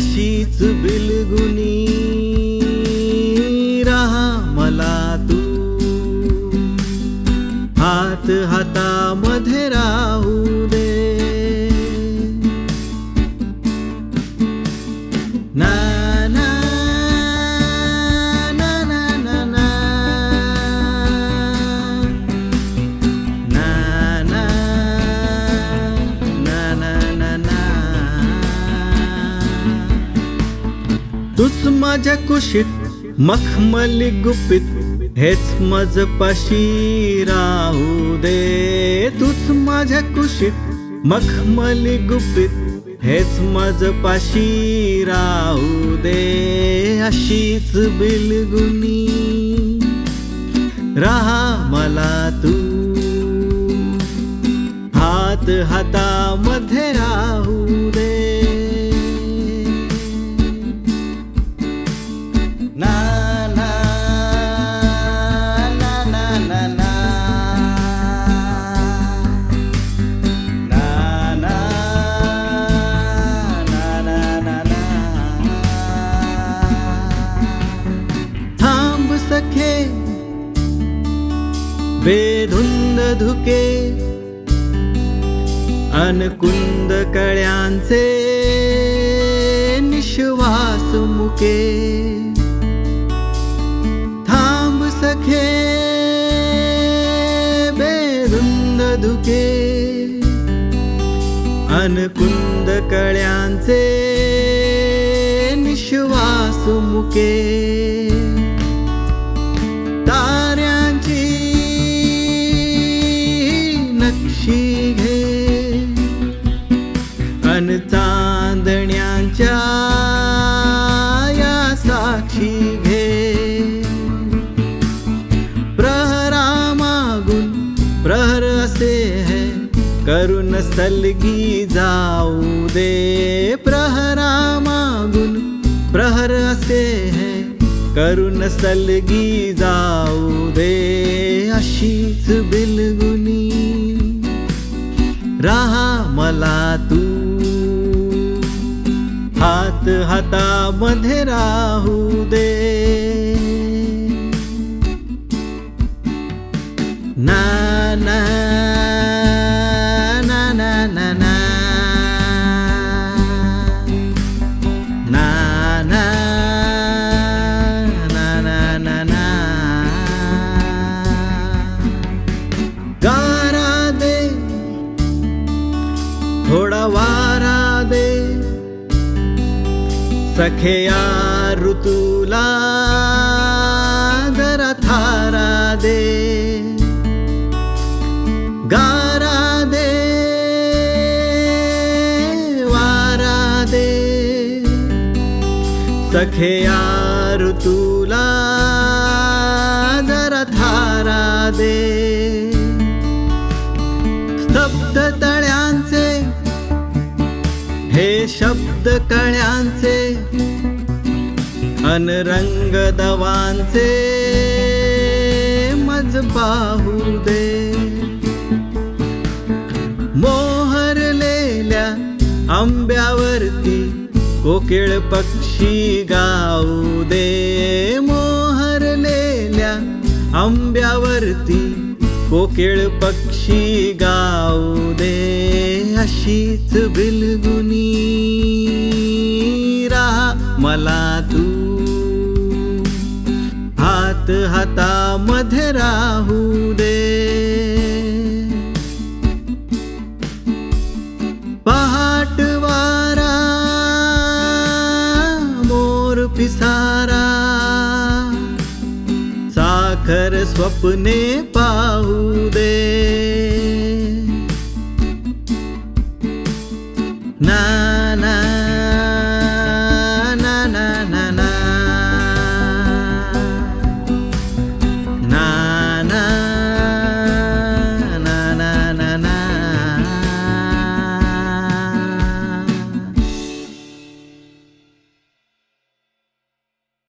अशीच बिलगुनी राहा मला तू, हात हातामध्ये राहू दे. ना ना ना ना ना ना ना ना ना ना ना. तूच माझ्या कुशीत मखमली गुपित, हेच माझपाशी राहू दे. तूच माझ्या कुशीत मखमली गुपित, हेच माझपाशी राहू दे. अशीच बिलगुनी राहा मला तू, हात हातामध्ये राहू दे. ना ना ना ना ना ना ना ना ना ना ना. थांब सखे बेधुंद धुके, अनकुंद कळ्यांचे निश्वास मुके. थांब सखे बेधुंद धुके, अनकुंद कळ्यांचे निश्वास मुके. ताऱ्यांची नक्षी घे, अन चांदण्यांच्या या साक्षी घे. प्रहरामागून प्रहर असे है, करून सलगी जाऊ दे. प्रहरामागून प्रहर असे है, करून सलगी जाऊ दे. अशीच बिलगुनी राहा मला तू, हात हातामध्ये राहू दे. ना ना ना ना ना ना ना ना ना ना ना ना. गारा दे थोडा वारा दे, सखे या ऋतूला जरा थारा दे. गारा दे वारा दे, सखे या ऋतूला जरा थारा दे. स्तब्ध तळ्यांचे हे शब्द कळ्यांचे, अन रंग दवांचे मज पाहू दे. मोहरलेल्या आंब्यावरती कोकिळ पक्षी गाऊ दे. मोहरलेल्या आंब्यावरती कोकिळ पक्षी गाऊ दे. अशीच बिलगुनी राहा मला तू, हात हातामध्ये राहू दे. पहाट वारा मोर पिसारा, साखर स्वप्ने